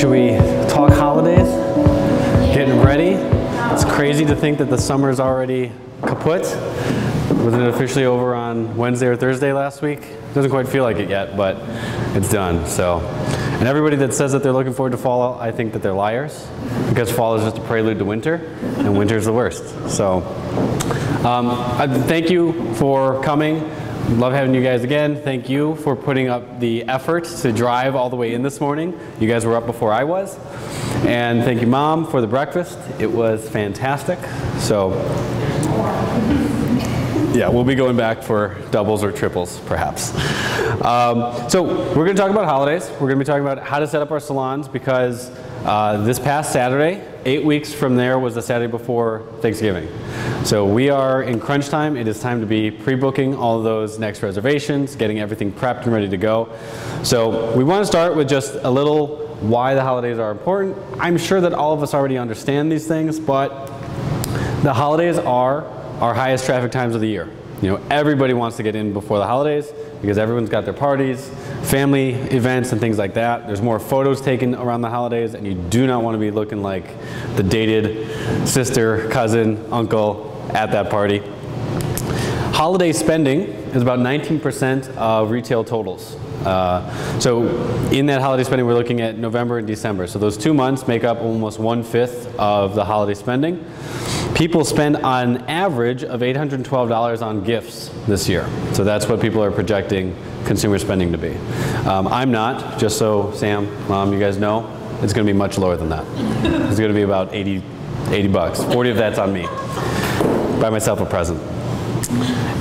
Should we talk holidays? Getting ready? It's crazy to think that the summer's already kaput. Was it officially over on Wednesday or Thursday last week? Doesn't quite feel like it yet, but it's done. So, and everybody that says that they're looking forward to fall, I think that they're liars, because fall is just a prelude to winter, and winter's the worst. So, thank you for coming. Love having you guys again. Thank you for putting up the effort to drive all the way in this morning. You guys were up before I was. And thank you, Mom, for the breakfast. It was fantastic. So, yeah, we'll be going back for doubles or triples, perhaps. So we're going to talk about holidays. We're going to be talking about how to set up our salons, because this past Saturday, 8 weeks from there, was the Saturday before Thanksgiving. So we are in crunch time. It is time to be pre-booking all of those next reservations, getting everything prepped and ready to go. So we want to start with just a little why the holidays are important. I'm sure that all of us already understand these things, but the holidays are our highest traffic times of the year. You know, everybody wants to get in before the holidays because everyone's got their parties, family events, and things like that. There's more photos taken around the holidays, and you do not want to be looking like the dated sister, cousin, uncle at that party. Holiday spending is about 19% of retail totals. So in that holiday spending, we're looking at November and December. So those 2 months make up almost 1/5 of the holiday spending. People spend on average of $812 on gifts this year. So that's what people are projecting consumer spending to be. I'm not, just so Sam, Mom, you guys know, it's going to be much lower than that. It's going to be about 80 bucks. 40 of that's on me. Buy myself a present.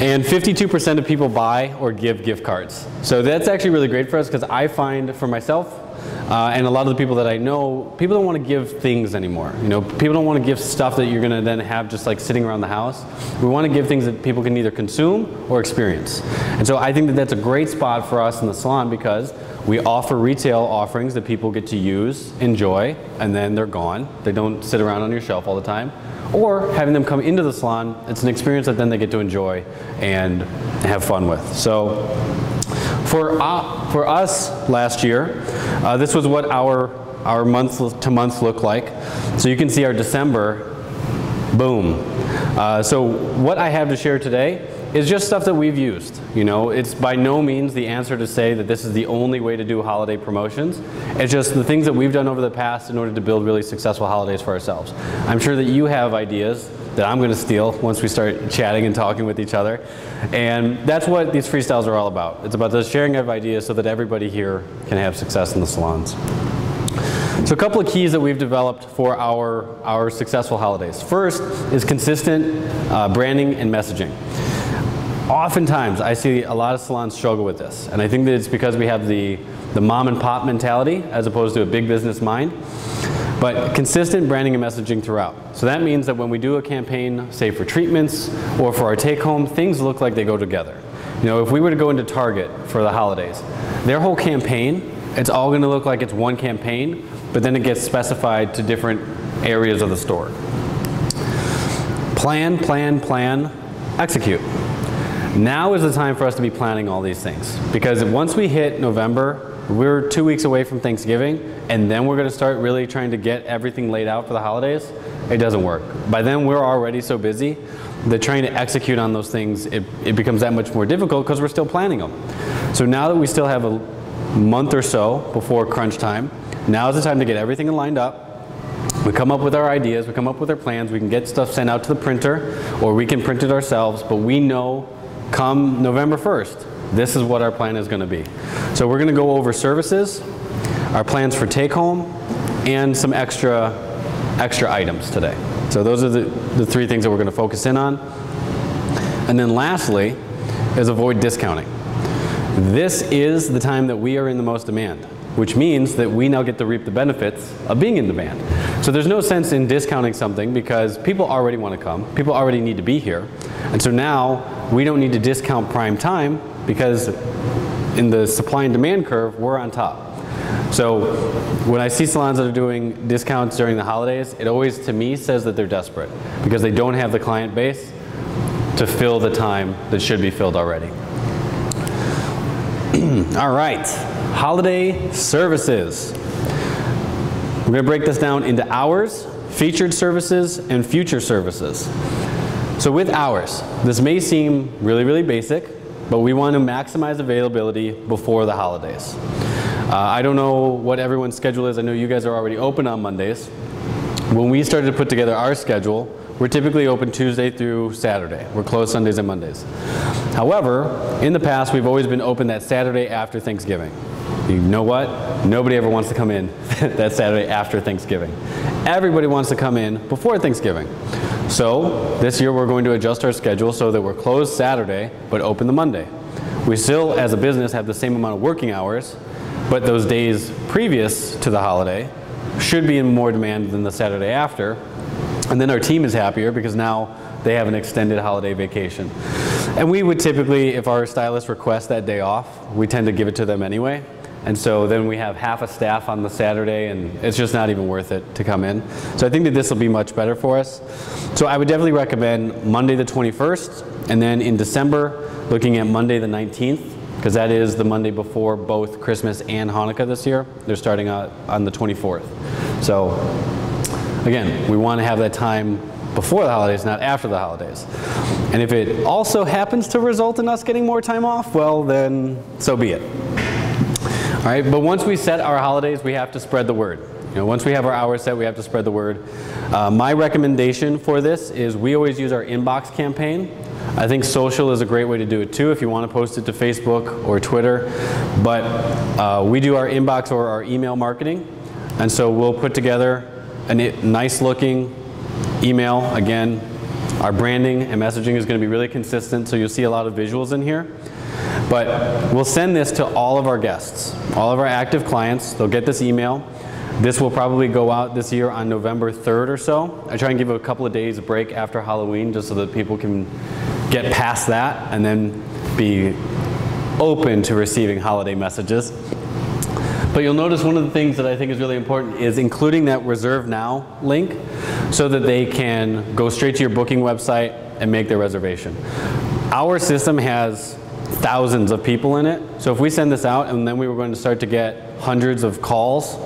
And 52% of people buy or give gift cards. So that's actually really great for us, because I find for myself, and a lot of the people that I know, people don't want to give things anymore. You know, people don't want to give stuff that you're going to then have just like sitting around the house. We want to give things that people can either consume or experience. And so I think that that's a great spot for us in the salon, because we offer retail offerings that people get to use, enjoy, and then they're gone. They don't sit around on your shelf all the time. Or having them come into the salon, it's an experience that then they get to enjoy and have fun with. So for us last year, this was what our month to month looked like. So you can see our December, boom. So what I have to share today is just stuff that we've used. You know, it's by no means the answer to say that this is the only way to do holiday promotions. It's just the things that we've done over the past in order to build really successful holidays for ourselves. I'm sure that you have ideas that I'm going to steal once we start chatting and talking with each other. And that's what these freestyles are all about. It's about the sharing of ideas so that everybody here can have success in the salons. So a couple of keys that we've developed for our successful holidays. First is consistent branding and messaging. Oftentimes, I see a lot of salons struggle with this, and I think that it's because we have the mom and pop mentality as opposed to a big business mind. But consistent branding and messaging throughout. So that means that when we do a campaign, say for treatments or for our take-home, things look like they go together. You know, if we were to go into Target for the holidays, their whole campaign, it's all going to look like it's one campaign, but then it gets specified to different areas of the store. Plan, plan, plan, execute. Now is the time for us to be planning all these things, because once we hit November, we're 2 weeks away from Thanksgiving, and then we're going to start really trying to get everything laid out for the holidays. It doesn't work. By then we're already so busy that trying to execute on those things, it becomes that much more difficult because we're still planning them. So now that we still have a month or so before crunch time, now is the time to get everything lined up. We come up with our ideas, we come up with our plans, we can get stuff sent out to the printer, or we can print it ourselves, but we know come November 1st, this is what our plan is going to be. So we're going to go over services, our plans for take-home, and some extra items today. So those are the three things that we're going to focus in on. And then lastly is avoid discounting. This is the time that we are in the most demand, which means that we now get to reap the benefits of being in demand. So there's no sense in discounting something because people already want to come, people already need to be here. And so now we don't need to discount prime time because in the supply and demand curve, we're on top. So when I see salons that are doing discounts during the holidays, it always, to me, says that they're desperate because they don't have the client base to fill the time that should be filled already. All right, holiday services. We're going to break this down into hours, featured services, and future services. So with hours, this may seem really, really basic, but we want to maximize availability before the holidays. I don't know what everyone's schedule is. I know you guys are already open on Mondays. When we started to put together our schedule, we're typically open Tuesday through Saturday. We're closed Sundays and Mondays. However, in the past, we've always been open that Saturday after Thanksgiving. You know what? Nobody ever wants to come in that Saturday after Thanksgiving. Everybody wants to come in before Thanksgiving. So this year we're going to adjust our schedule so that we're closed Saturday but open the Monday. We still, as a business, have the same amount of working hours, but those days previous to the holiday should be in more demand than the Saturday after. And then our team is happier because now they have an extended holiday vacation. And we would typically, if our stylists request that day off, we tend to give it to them anyway. And so then we have half a staff on the Saturday, and it's just not even worth it to come in. So I think that this will be much better for us. So I would definitely recommend Monday the 21st, and then in December, looking at Monday the 19th, because that is the Monday before both Christmas and Hanukkah this year. They're starting on the 24th. So again, we want to have that time before the holidays, not after the holidays. And if it also happens to result in us getting more time off, well then, so be it. All right, but once we set our holidays, we have to spread the word. You know, once we have our hours set, we have to spread the word. My recommendation for this is we always use our inbox campaign. I think social is a great way to do it too if you want to post it to Facebook or Twitter. But we do our inbox or our email marketing. And so we'll put together a nice looking email. Again, our branding and messaging is going to be really consistent, so you'll see a lot of visuals in here. But we'll send this to all of our guests, all of our active clients. They'll get this email. This will probably go out this year on November 3rd or so. I try and give it a couple of days break after Halloween just so that people can get past that and then be open to receiving holiday messages. But you'll notice one of the things that I think is really important is including that Reserve Now link so that they can go straight to your booking website and make their reservation. Our system has thousands of people in it, so if we send this out and then we were going to start to get hundreds of calls,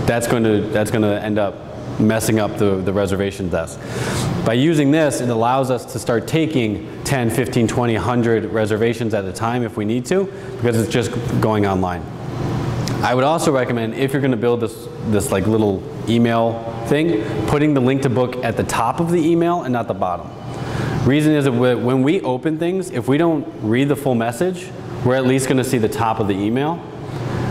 that's going to end up messing up the reservation desk. By using this, it allows us to start taking 10, 15, 20, 100 reservations at a time if we need to, because it's just going online. I would also recommend, if you're going to build this like little email thing, putting the link to book at the top of the email and not the bottom. Reason is that when we open things, if we don't read the full message, we're at least going to see the top of the email.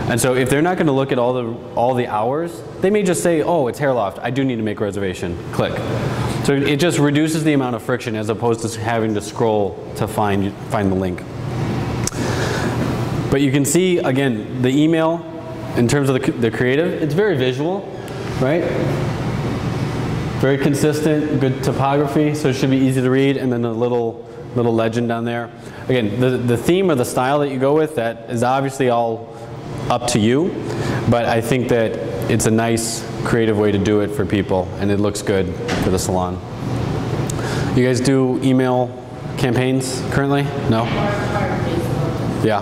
And so if they're not going to look at all the hours, they may just say, oh, it's Hair Loft, I do need to make a reservation. Click. So it just reduces the amount of friction as opposed to having to scroll to find the link. But you can see, again, the email, in terms of the creative, it's very visual, right? Very consistent, good typography, so it should be easy to read, and then a little legend down there. Again, the theme or the style that you go with, that is obviously all up to you, but I think that it's a nice creative way to do it for people, and it looks good for the salon. You guys do email campaigns currently? No? Yeah.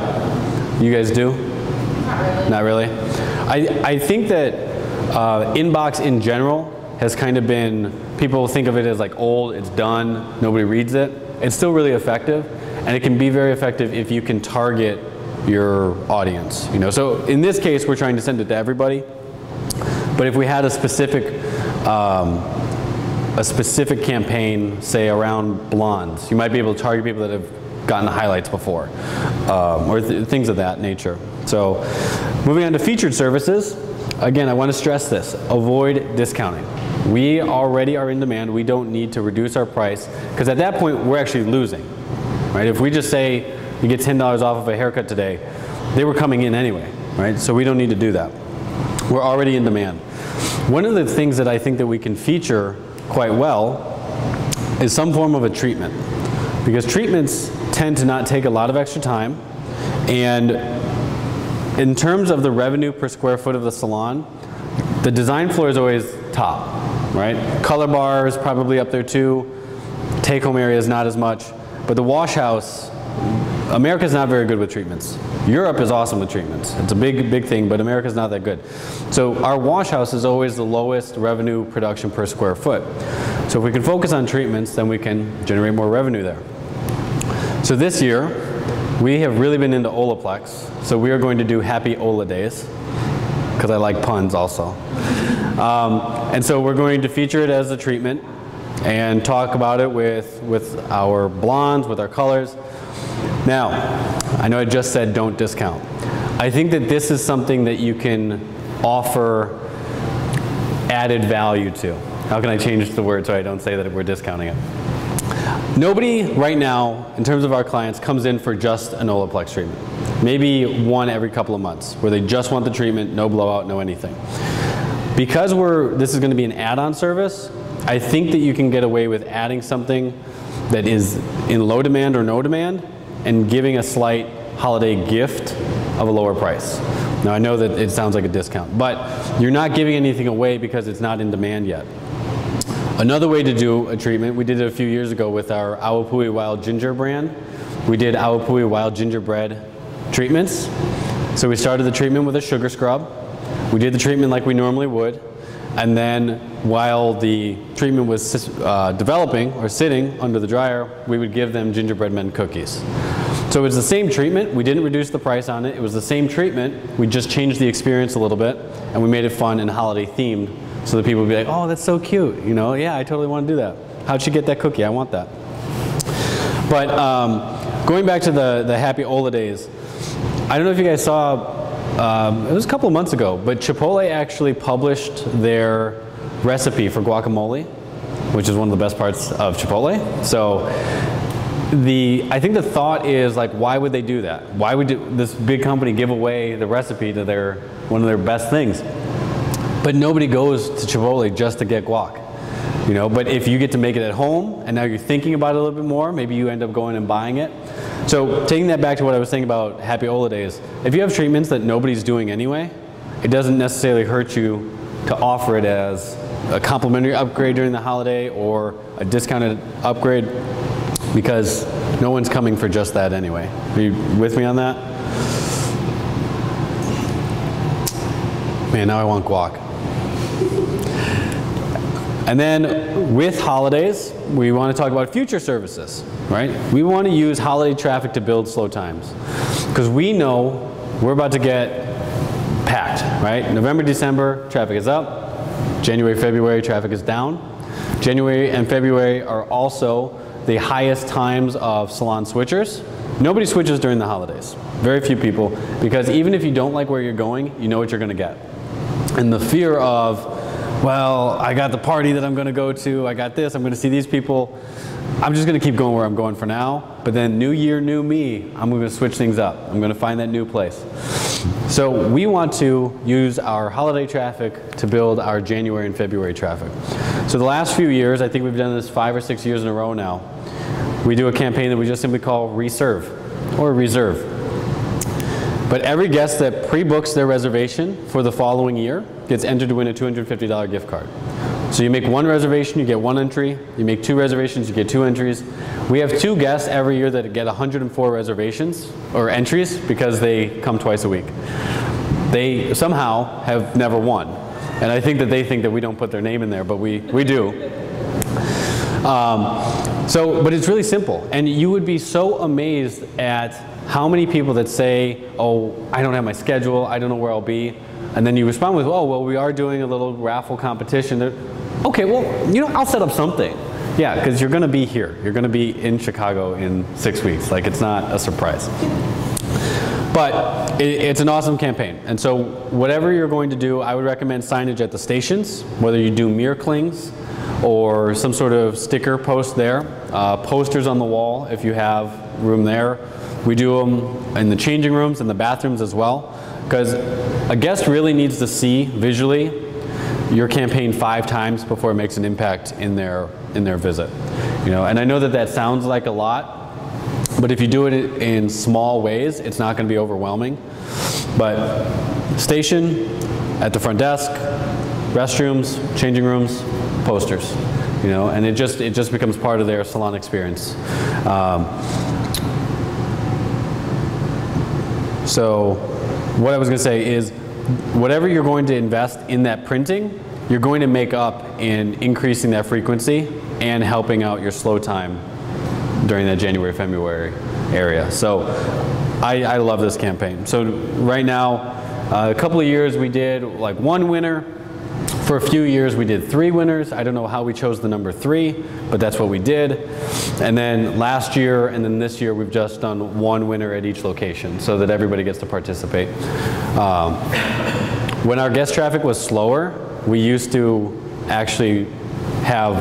You guys do? Not really. I think that inbox in general has kind of been, people think of it as like old, it's done, nobody reads it. It's still really effective, and it can be very effective if you can target your audience. You know, so in this case, we're trying to send it to everybody. But if we had a specific campaign, say around blondes, you might be able to target people that have gotten highlights before, or things of that nature. So moving on to featured services, again, I want to stress this, avoid discounting. We already are in demand, we don't need to reduce our price, because at that point we're actually losing, right? If we just say you get $10 off of a haircut today, they were coming in anyway, right? So we don't need to do that. We're already in demand. One of the things that I think that we can feature quite well is some form of a treatment, because treatments tend to not take a lot of extra time, and in terms of the revenue per square foot of the salon, the design floor is always top, right? Color bar is probably up there too. Take-home area is not as much, but the wash house America's not very good with treatments. Europe is awesome with treatments. It's a big thing, but America's not that good. So our wash house is always the lowest revenue production per square foot. So if we can focus on treatments, then we can generate more revenue there. So this year, we have really been into Olaplex. So we are going to do Happy Ola Days, because I like puns also. And so we're going to feature it as a treatment and talk about it with our blondes, with our colors. Now, I know I just said don't discount. I think that this is something that you can offer added value to. How can I change the word so I don't say that we're discounting it? Nobody right now, in terms of our clients, comes in for just an Olaplex treatment. Maybe one every couple of months, where they just want the treatment, no blowout, no anything. Because this is going to be an add-on service, I think that you can get away with adding something that is in low demand or no demand and giving a slight holiday gift of a lower price. Now I know that it sounds like a discount, but you're not giving anything away because it's not in demand yet. Another way to do a treatment, we did it a few years ago with our Awapui Wild Ginger brand. We did Awapui Wild Gingerbread treatments. So we started the treatment with a sugar scrub. We did the treatment like we normally would, and then while the treatment was developing or sitting under the dryer, we would give them gingerbread men cookies. So it was the same treatment. We didn't reduce the price on it. It was the same treatment. We just changed the experience a little bit, and we made it fun and holiday themed, so that people would be like, oh, that's so cute. You know, yeah, I totally want to do that. How'd she get that cookie? I want that. But going back to the Happy Ola Days, I don't know if you guys saw, it was a couple of months ago, but Chipotle actually published their recipe for guacamole, which is one of the best parts of Chipotle. So I think the thought is, like, why would they do that? Why would this big company give away the recipe to one of their best things? But nobody goes to Chipotle just to get guac. You know, but if you get to make it at home and now you're thinking about it a little bit more, maybe you end up going and buying it. So taking that back to what I was saying about Happy Ola Days, if you have treatments that nobody's doing anyway, it doesn't necessarily hurt you to offer it as a complimentary upgrade during the holiday or a discounted upgrade, because no one's coming for just that anyway. Are you with me on that? Man, now I want guac. And then with holidays, we want to talk about future services, right? We want to use holiday traffic to build slow times, because we know we're about to get packed, right? November, December, traffic is up. January, February, traffic is down. January and February are also the highest times of salon switchers. Nobody switches during the holidays. Very few people, because even if you don't like where you're going, you know what you're going to get. And the fear of, well, I got the party that I'm going to go to, I got this, I'm going to see these people, I'm just going to keep going where I'm going for now, but then new year, new me, I'm going to switch things up. I'm going to find that new place. So we want to use our holiday traffic to build our January and February traffic. So the last few years, I think we've done this 5 or 6 years in a row now, we do a campaign that we just simply call Reserve, or Reserve. But every guest that pre-books their reservation for the following year gets entered to win a $250 gift card. So you make one reservation, you get one entry. You make 2 reservations, you get 2 entries. We have 2 guests every year that get 104 reservations, or entries, because they come twice a week. They somehow have never won. And I think that they think that we don't put their name in there, but we do. But it's really simple. And you would be so amazed at how many people that say, oh, I don't have my schedule, I don't know where I'll be. And then you respond with, oh, well, we are doing a little raffle competition. Okay, well, you know, I'll set up something. Yeah, because you're going to be here. You're going to be in Chicago in 6 weeks. Like, it's not a surprise. But it's an awesome campaign. And so whatever you're going to do, I would recommend signage at the stations, whether you do mirror clings or some sort of sticker post there, posters on the wall if you have room there. We do them in the changing rooms and the bathrooms as well, because a guest really needs to see visually your campaign 5 times before it makes an impact in their visit. You know, and I know that that sounds like a lot, but if you do it in small ways, it's not going to be overwhelming. But station, at the front desk, restrooms, changing rooms, posters, you know, and it just becomes part of their salon experience. So what I was going to say is whatever you're going to invest in that printing, you're going to make up in increasing that frequency and helping out your slow time during that January, February area. So I love this campaign. So right now, a couple of years we did like 1 winner. For a few years we did 3 winners. I don't know how we chose the number 3, but that's what we did. And then last year and then this year we've just done 1 winner at each location so that everybody gets to participate. When our guest traffic was slower, we used to actually have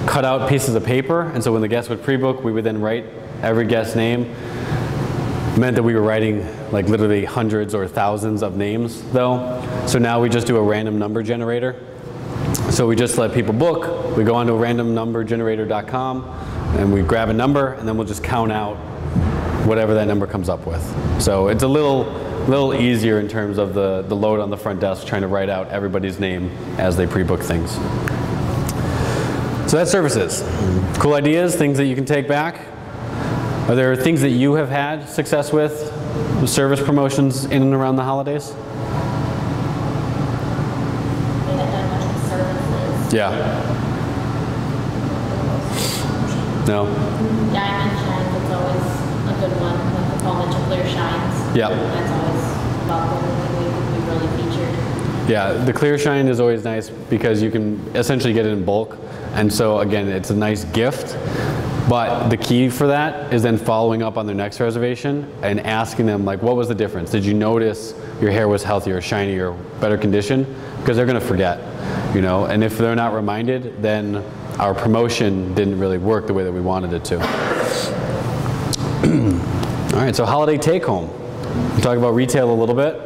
cut out pieces of paper, and so when the guest would pre-book, we would then write every guest's name. It meant that we were writing like literally hundreds or thousands of names though. So now we just do a random number generator. So we just let people book, we go onto randomnumbergenerator.com and we grab a number and then we'll just count out whatever that number comes up with. So it's a little easier in terms of the load on the front desk trying to write out everybody's name as they pre-book things. So that's services. Cool ideas, things that you can take back. Are there things that you have had success with service promotions in and around the holidays? Yeah. No? Yeah, I mentioned it's always a good one, like the Fall Mitchell Clear Shines. Yeah. That's always about what we really featured. Yeah, the Clear Shine is always nice because you can essentially get it in bulk. And so again, it's a nice gift. But the key for that is then following up on their next reservation and asking them, like, what was the difference? Did you notice your hair was healthier, shinier, better condition? Because they're going to forget, you know. And if they're not reminded, then our promotion didn't really work the way that we wanted it to. All right, so holiday take home. We'll talk about retail a little bit.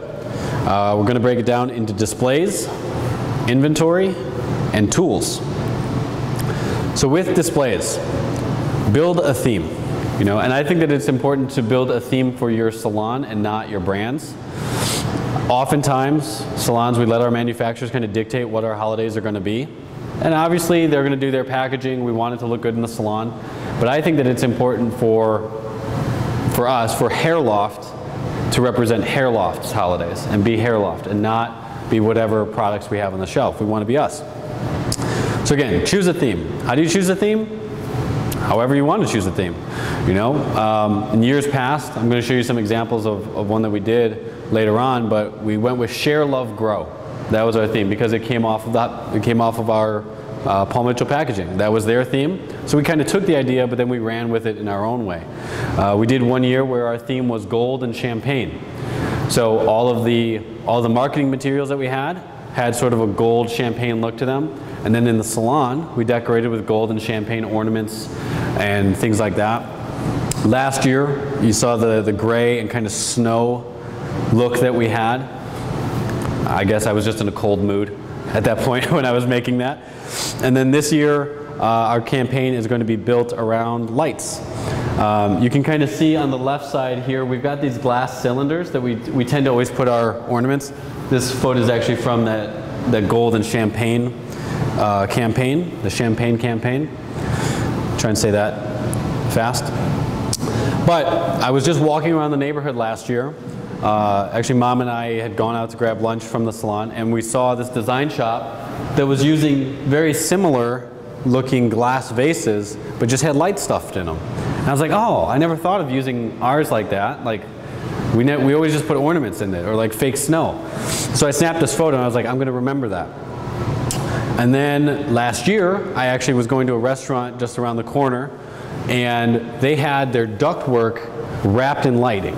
We're going to break it down into displays, inventory, and tools. So with displays, build a theme, you know, and I think that it's important to build a theme for your salon and not your brands. Oftentimes, salons, we let our manufacturers kind of dictate what our holidays are going to be. And obviously, they're going to do their packaging. We want it to look good in the salon. But I think that it's important for us, for Hair Loft, to represent Hair Loft's holidays and be Hair Loft and not be whatever products we have on the shelf. We want to be us. So again, choose a theme. How do you choose a theme? However you want to choose a theme. You know, in years past, I'm going to show you some examples of one that we did later on, but we went with Share, Love, Grow. That was our theme because it came off of that. It came off of our Paul Mitchell packaging. That was their theme. So we kind of took the idea, but then we ran with it in our own way. We did one year where our theme was gold and champagne. So all the marketing materials that we had sort of a gold champagne look to them. And then in the salon, we decorated with gold and champagne ornaments and things like that. Last year, you saw the gray and kind of snow look that we had. I guess I was just in a cold mood at that point when I was making that. And then this year, our campaign is going to be built around lights. You can kind of see on the left side here, we've got these glass cylinders that we tend to always put our ornaments. This photo is actually from that gold and champagne campaign, the champagne campaign. Try and say that fast. But I was just walking around the neighborhood last year. Actually, Mom and I had gone out to grab lunch from the salon, and we saw this design shop that was using very similar looking glass vases, but just had light stuffed in them. And I was like, oh, I never thought of using ours like that. Like, we always just put ornaments in it, or like fake snow. So I snapped this photo, and I was like, I'm going to remember that. And then last year, I actually was going to a restaurant just around the corner, and they had their ductwork wrapped in lighting.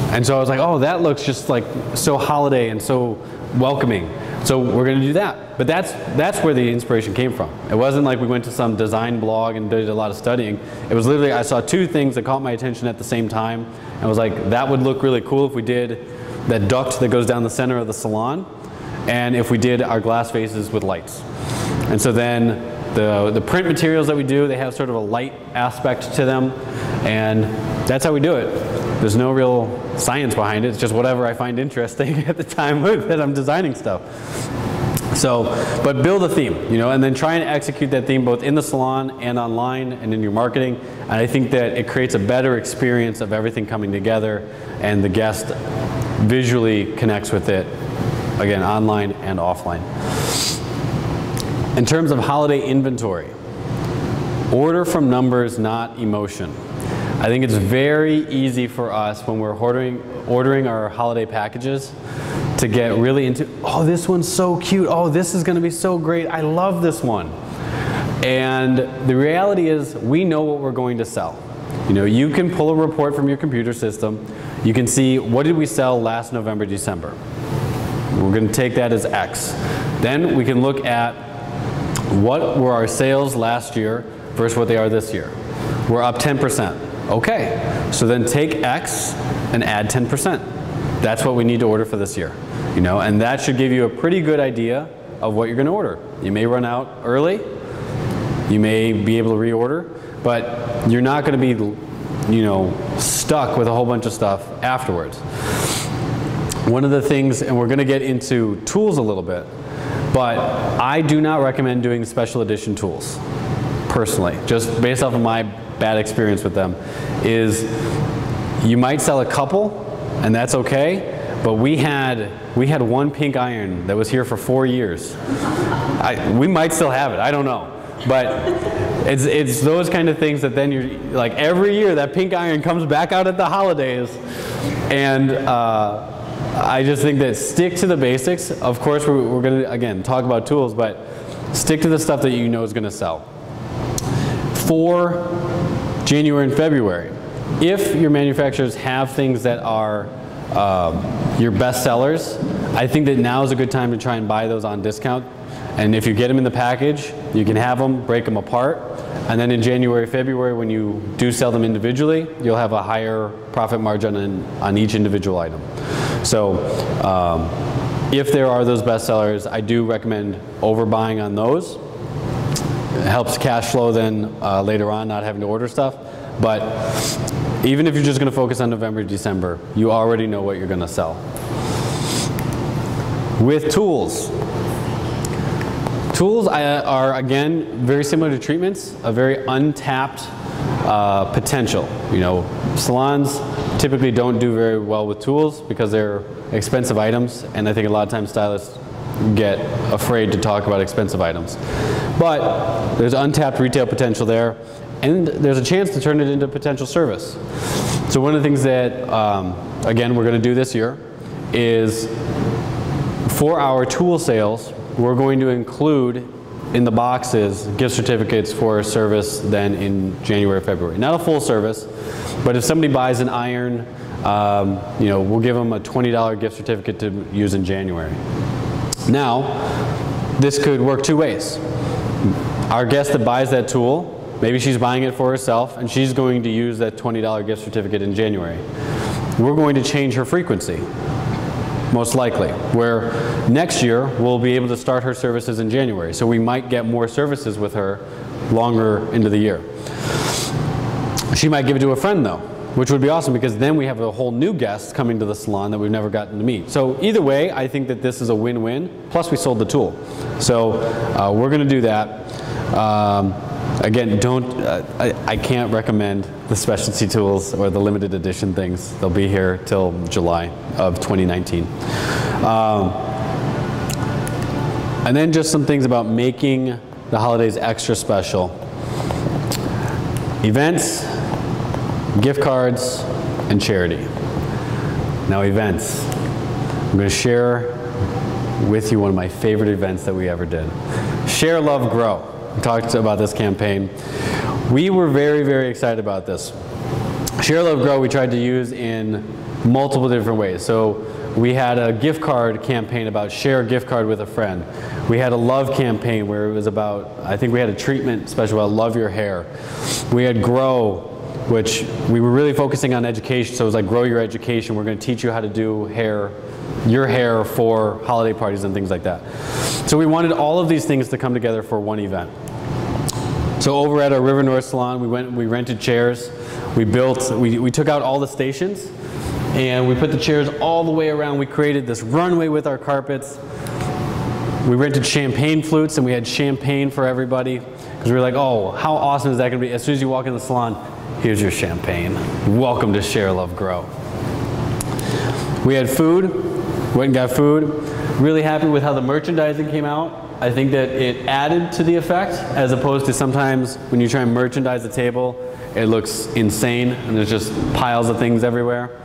And so I was like, oh, that looks just like so holiday and so welcoming. So we're going to do that. But that's where the inspiration came from. It wasn't like we went to some design blog and did a lot of studying. It was literally, I saw 2 things that caught my attention at the same time. And I was like, that would look really cool if we did that duct that goes down the center of the salon, and if we did our glass vases with lights. And so then the print materials that we do, they have sort of a light aspect to them, and that's how we do it. There's no real science behind it. It's just whatever I find interesting at the time that I'm designing stuff. So, but build a theme, you know, and then try and execute that theme both in the salon and online and in your marketing. And I think that it creates a better experience of everything coming together, and the guest visually connects with it, again, online and offline. In terms of holiday inventory, order from numbers, not emotion. I think it's very easy for us when we're ordering our holiday packages to get really into, oh, this one's so cute, oh, this is going to be so great, I love this one. And the reality is we know what we're going to sell. You know, you can pull a report from your computer system, you can see what did we sell last November, December. We're going to take that as X. Then we can look at what were our sales last year versus what they are this year. We're up 10%. Okay, so then take X and add 10%. That's what we need to order for this year. You know, and that should give you a pretty good idea of what you're going to order. You may run out early, you may be able to reorder, but you're not going to be, you know, stuck with a whole bunch of stuff afterwards. One of the things, and we're going to get into tools a little bit, but I do not recommend doing special edition tools, personally, just based off of my bad experience with them, is you might sell a couple, and that's okay, but we had one pink iron that was here for 4 years. We might still have it, I don't know. But it's those kind of things that then you're, like every year that pink iron comes back out at the holidays, and I just think that stick to the basics. Of course we're going to, again, talk about tools, but stick to the stuff that you know is going to sell. For January and February, if your manufacturers have things that are your best sellers, I think that now is a good time to try and buy those on discount. And if you get them in the package, you can have them, break them apart, and then in January, February, when you do sell them individually, you'll have a higher profit margin on each individual item. So if there are those best sellers, I do recommend overbuying on those. It helps cash flow then later on, not having to order stuff. But even if you're just going to focus on November, December, you already know what you're going to sell. With tools. Tools are, again, very similar to treatments, a very untapped potential. You know, salons typically don't do very well with tools because they're expensive items, and I think a lot of times stylists get afraid to talk about expensive items. But there's untapped retail potential there, and there's a chance to turn it into potential service. So one of the things that, again, we're going to do this year is for our tool sales, we're going to include in the boxes gift certificates for a service then in January, February. Not a full service, but if somebody buys an iron, you know, we'll give them a $20 gift certificate to use in January. Now, this could work two ways. Our guest that buys that tool, maybe she's buying it for herself and she's going to use that $20 gift certificate in January. We're going to change her frequency, most likely, where next year we'll be able to start her services in January. So we might get more services with her longer into the year. She might give it to a friend though, which would be awesome because then we have a whole new guest coming to the salon that we've never gotten to meet. So either way, I think that this is a win-win, plus we sold the tool. So we're going to do that. Again, I can't recommend the specialty tools or the limited edition things. They'll be here till July of 2019. And then just some things about making the holidays extra special. Events, gift cards, and charity. Now events. I'm going to share with you one of my favorite events that we ever did. Share, Love, Grow. We talked about this campaign. We were very, very excited about this. Share, Love, Grow we tried to use in multiple different ways. So we had a gift card campaign about share a gift card with a friend. We had a love campaign where it was about, I think we had a treatment special about love your hair. We had Grow, which we were really focusing on education, so it was like grow your education. We're going to teach you how to do your hair for holiday parties and things like that. So we wanted all of these things to come together for one event. So over at our River North Salon, we rented chairs. We took out all the stations and we put the chairs all the way around. We created this runway with our carpets. We rented champagne flutes and we had champagne for everybody because we were like, oh, how awesome is that going to be? As soon as you walk in the salon, here's your champagne. Welcome to Share, Love, Grow. We had food, went and got food. Really happy with how the merchandising came out. I think that it added to the effect as opposed to sometimes when you try and merchandise a table, it looks insane and there's just piles of things everywhere.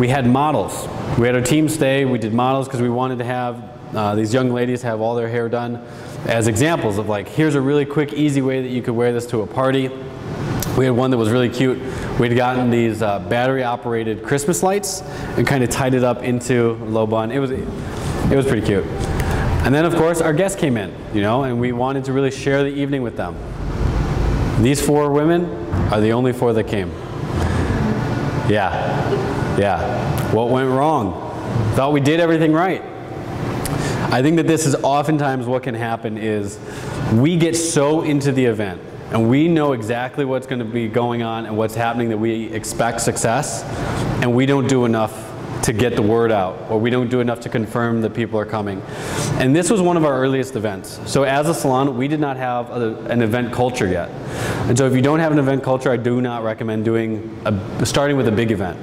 We had models. We had our team stay, we did models because we wanted to have these young ladies have all their hair done as examples of like, here's a really quick, easy way that you could wear this to a party. We had one that was really cute. We'd gotten these battery operated Christmas lights and kind of tied it up into a low bun. It was pretty cute. And then of course our guests came in, you know, and we wanted to really share the evening with them. These 4 women are the only 4 that came. Yeah. What went wrong? Thought we did everything right. I think that this is oftentimes what can happen is we get so into the event and we know exactly what's going to be going on and what's happening that we expect success, and we don't do enough to get the word out, or we don't do enough to confirm that people are coming. And this was one of our earliest events. So as a salon, we did not have an event culture yet. And so if you don't have an event culture, I do not recommend starting with a big event.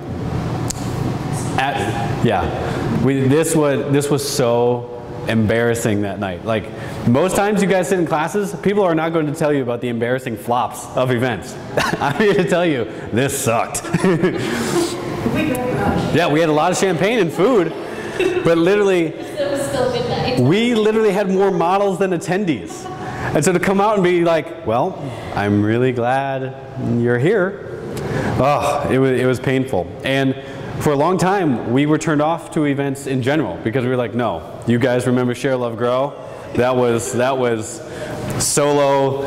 This was so embarrassing that night. Like, most times you guys sit in classes, people are not going to tell you about the embarrassing flops of events. I'm here to tell you, this sucked. Yeah, we had a lot of champagne and food, but literally, It was still a good night. we literally had more models than attendees. And so to come out and be like, well, I'm really glad you're here. Oh, it was painful. And for a long time, we were turned off to events in general because we were like, no, you guys remember Share, Love, Grow? That was solo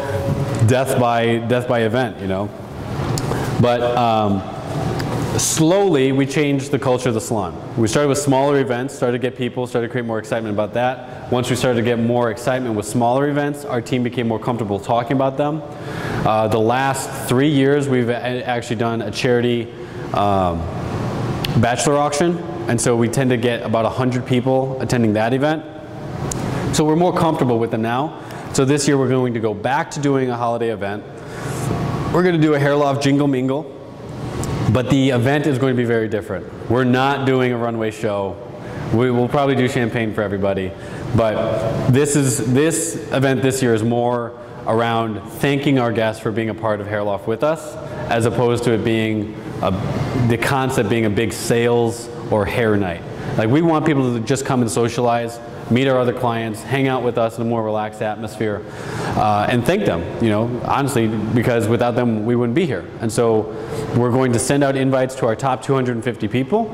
death by event, you know. But slowly, we changed the culture of the salon. We started with smaller events, started to get people, started to create more excitement about that. Once we started to get more excitement with smaller events, our team became more comfortable talking about them. The last 3 years, we've actually done a charity bachelor auction, and so we tend to get about 100 people attending that event. So we're more comfortable with them now. So this year we're going to go back to doing a holiday event. We're going to do a hair loft jingle mingle, but the event is going to be very different. We're not doing a runway show. We will probably do champagne for everybody, but this event this year is more around thanking our guests for being a part of Hair Loft with us, as opposed to it being the concept being a big sales or hair night. Like, we want people to just come and socialize, meet our other clients, hang out with us in a more relaxed atmosphere, and thank them, you know, honestly, because without them we wouldn't be here. And so we're going to send out invites to our top 250 people.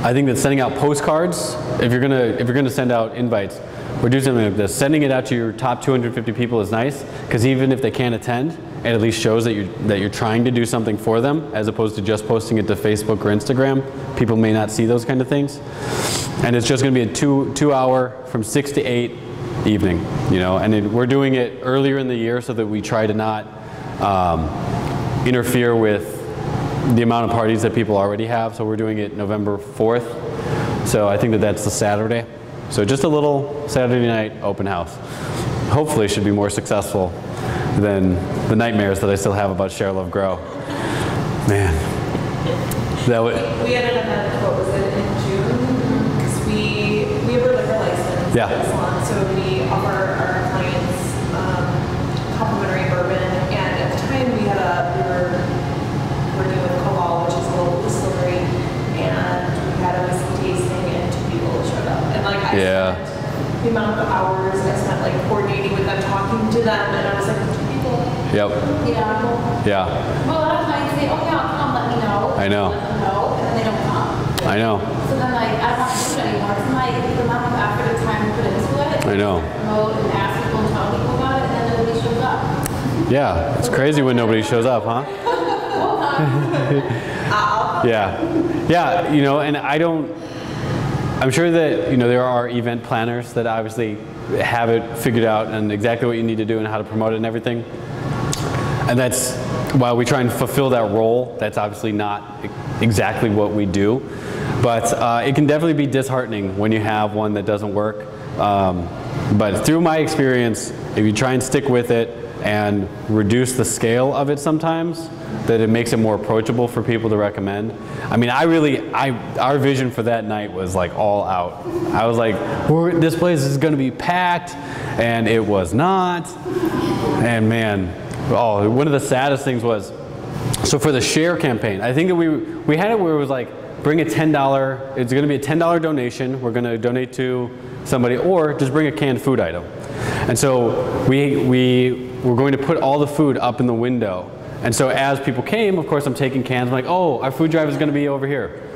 I think that sending out postcards, if you're gonna send out invites, or do something like this, sending it out to your top 250 people is nice, because even if they can't attend, it at least shows that you're trying to do something for them, as opposed to just posting it to Facebook or Instagram. People may not see those kind of things. And it's just going to be a two hour from 6 to 8 evening, you know, and we're doing it earlier in the year so that we try to not interfere with the amount of parties that people already have. So we're doing it November 4th. So I think that that's the Saturday. So just a little Saturday night open house. Hopefully it should be more successful than the nightmares that I still have about Share, Love, Grow. Man. That would, we had an event, what was it, in June? Because we have a liquor license Yeah. at the salon, so we offer our clients complimentary bourbon. And at the time we were working with Cobalt, which is a local distillery, and we had a whiskey tasting and 2 people showed up. And like I spent the amount of hours I spent like coordinating with them, talking to them, and I was like, 2 people. Yep. Yeah. Yeah. Well, a lot of times they, oh yeah, I'll come, let me know. I know. Let them know, and then they don't come. I know. So then like, I don't have to do it anymore. So like, the amount of effort and time we put into it. I know. Promote and ask people and tell people about it, and then nobody shows up. Yeah, it's crazy when nobody shows up, huh? Yeah. Yeah, you know, and I'm sure that, you know, there are event planners that obviously have it figured out and exactly what you need to do and how to promote it and everything. And that's, while we try and fulfill that role, that's obviously not exactly what we do. But it can definitely be disheartening when you have one that doesn't work. But through my experience, if you try and stick with it and reduce the scale of it sometimes, that it makes it more approachable for people to recommend. I mean, our vision for that night was like all out. I was like, this place is going to be packed, and it was not. And man, one of the saddest things was, so for the share campaign, I think that we had it where it was like, bring a $10, it's going to be a $10 donation, we're going to donate to somebody, or just bring a canned food item. And so we were going to put all the food up in the window. And so as people came, of course I'm taking cans, I'm like, oh, our food drive is going to be over here.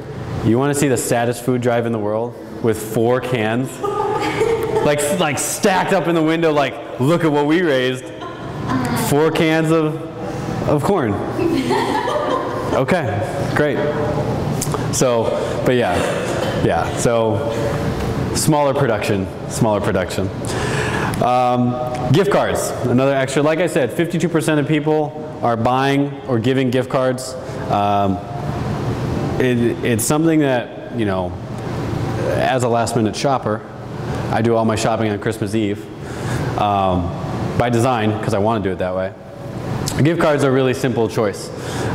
You want to see the saddest food drive in the world? With 4 cans? like stacked up in the window, like, look at what we raised. 4 cans of corn. Okay, great. So, but yeah, so smaller production. Gift cards, another extra. Like I said, 52% of people are buying or giving gift cards. It's something that, you know, as a last minute shopper, I do all my shopping on Christmas Eve by design, because I want to do it that way. Gift cards are a really simple choice.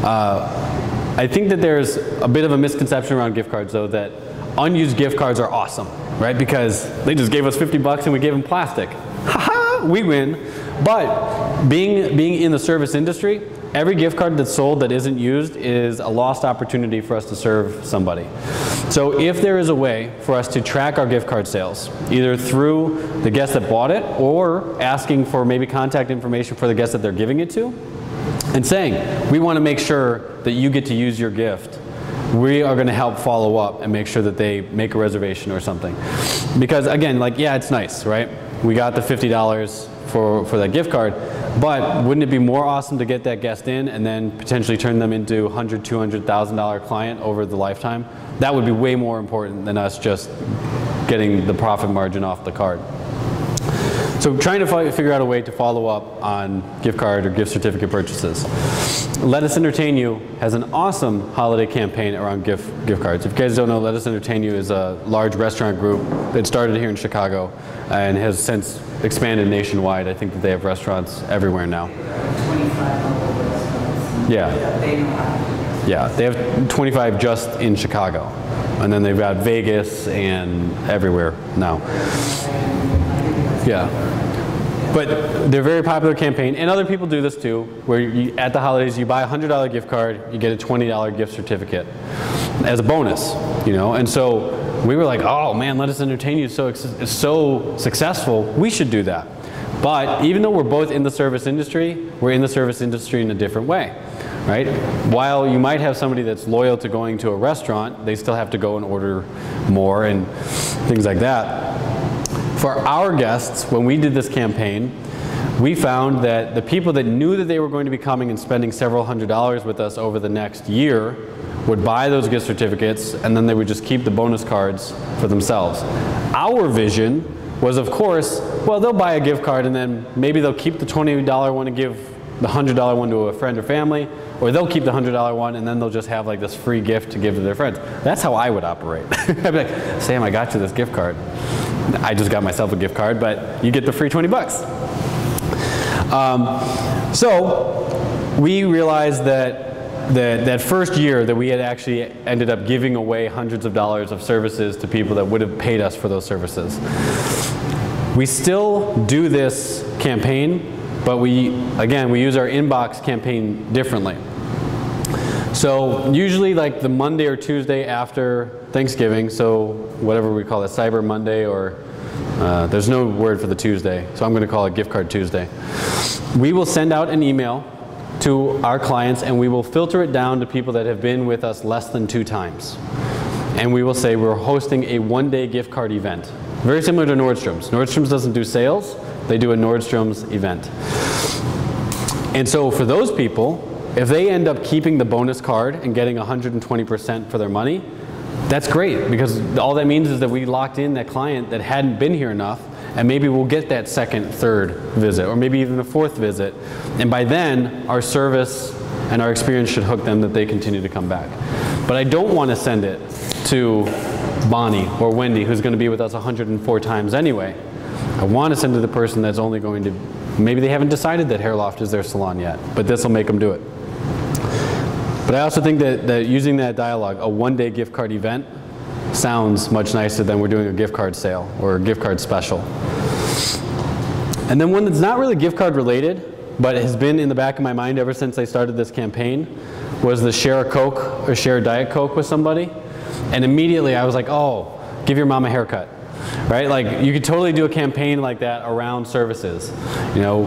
I think that there's a bit of a misconception around gift cards, though, that unused gift cards are awesome, right? Because they just gave us 50 bucks and we gave them plastic. Ha-ha, we win. But being in the service industry, every gift card that's sold that isn't used is a lost opportunity for us to serve somebody. So if there is a way for us to track our gift card sales, either through the guest that bought it or asking for maybe contact information for the guest that they're giving it to, and saying, we want to make sure that you get to use your gift, we are going to help follow up and make sure that they make a reservation or something. Because again, like, yeah, it's nice, right? We got the $50 for that gift card, but wouldn't it be more awesome to get that guest in and then potentially turn them into $100,000, $200,000 client over the lifetime? That would be way more important than us just getting the profit margin off the card. So trying to figure out a way to follow up on gift card or gift certificate purchases. Let Us Entertain You has an awesome holiday campaign around gift cards. If you guys don't know, Let Us Entertain You is a large restaurant group that started here in Chicago and has since expanded nationwide. I think that they have restaurants everywhere now. 25 local restaurants. Yeah. Yeah, they have 25 just in Chicago. And then they've got Vegas and everywhere now. Yeah. But they're a very popular campaign, and other people do this too, where at the holidays you buy a $100 gift card, you get a $20 gift certificate as a bonus, you know. And so we were like, oh man, Let Us Entertain You is so successful, we should do that. But even though we're both in the service industry, we're in the service industry in a different way, right? While you might have somebody that's loyal to going to a restaurant, they still have to go and order more and things like that. For our guests, when we did this campaign, we found that the people that knew that they were going to be coming and spending several $100s with us over the next year would buy those gift certificates, and then they would just keep the bonus cards for themselves. Our vision was, of course, well, they'll buy a gift card and then maybe they'll keep the $20 one and give the $100 one to a friend or family, or they'll keep the $100 one and then they'll just have like this free gift to give to their friends. That's how I would operate. I'd be like, Sam, I got you this gift card. I just got myself a gift card, but you get the free 20 bucks. So we realized that first year that we had actually ended up giving away hundreds of dollars of services to people that would have paid us for those services. We still do this campaign, but we use our inbox campaign differently. So usually like the Monday or Tuesday after Thanksgiving, so whatever we call it, Cyber Monday, or there's no word for the Tuesday, so I'm going to call it Gift Card Tuesday. We will send out an email to our clients and we will filter it down to people that have been with us less than 2 times. And we will say we're hosting a one-day gift card event. Very similar to Nordstrom's. Nordstrom's doesn't do sales, they do a Nordstrom's event. And so for those people, if they end up keeping the bonus card and getting 120% for their money, that's great, because all that means is that we locked in that client that hadn't been here enough, and maybe we'll get that second, third visit, or maybe even a fourth visit. And by then, our service and our experience should hook them that they continue to come back. But I don't want to send it to Bonnie or Wendy, who's going to be with us 104 times anyway. I want to send it to the person that's only going to, maybe they haven't decided that Hair Loft is their salon yet, but this will make them do it. But I also think that using that dialogue, a one-day gift card event, sounds much nicer than we're doing a gift card sale or a gift card special. And then one that's not really gift card related, but has been in the back of my mind ever since I started this campaign, was the share a Coke or share a Diet Coke with somebody. And immediately I was like, oh, give your mom a haircut, right? Like, you could totally do a campaign like that around services. You know,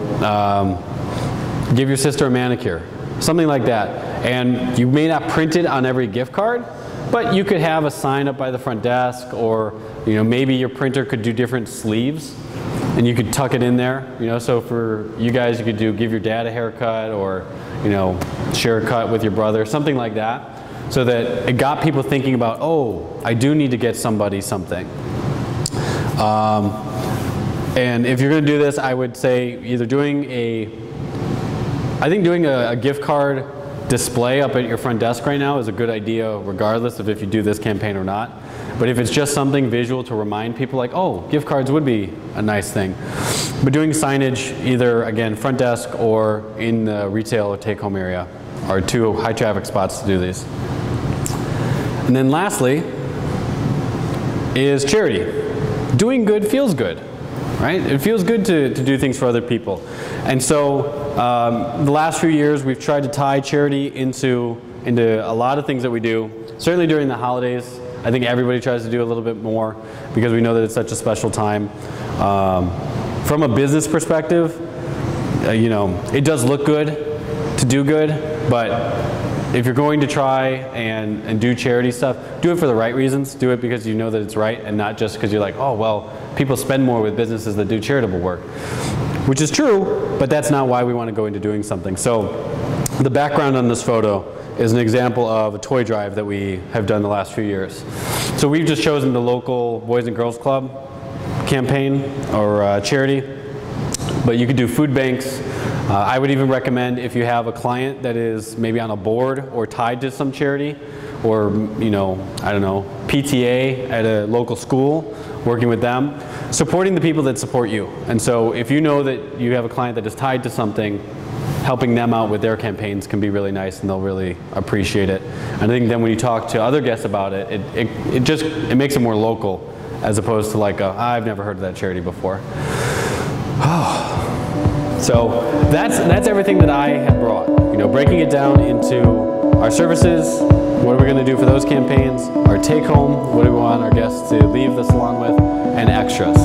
give your sister a manicure, something like that. And you may not print it on every gift card, but you could have a sign up by the front desk, or you know, maybe your printer could do different sleeves and you could tuck it in there. You know, so for you guys, you could do give your dad a haircut, or you know, share a cut with your brother, something like that, so that it got people thinking about, oh, I do need to get somebody something. And if you're going to do this, I would say either doing a gift card display up at your front desk right now is a good idea, regardless of if you do this campaign or not. But if it's just something visual to remind people, like, oh, gift cards would be a nice thing. But doing signage, either, again, front desk or in the retail or take-home area, are two high traffic spots to do these. And then lastly is charity. Doing good feels good, right? It feels good to do things for other people. And so the last few years, we've tried to tie charity into a lot of things that we do. Certainly during the holidays, I think everybody tries to do a little bit more because we know that it's such a special time. From a business perspective, you know, it does look good to do good, but if you're going to try and do charity stuff, do it for the right reasons. Do it because you know that it's right, and not just because you're like, oh, well, people spend more with businesses that do charitable work. Which is true, but that's not why we want to go into doing something. So the background on this photo is an example of a toy drive that we have done the last few years. So we've just chosen the local Boys and Girls Club campaign or charity, but you could do food banks. I would even recommend, if you have a client that is maybe on a board or tied to some charity, or you know, I don't know, PTA at a local school, working with them, supporting the people that support you. And so if you know that you have a client that is tied to something, helping them out with their campaigns can be really nice, and they'll really appreciate it. And I think then when you talk to other guests about it, it makes it more local, as opposed to like, I've never heard of that charity before. So that's everything that I have brought. You know, breaking it down into our services, what are we going to do for those campaigns, our take home, what do we want our guests to leave the salon with, and extras.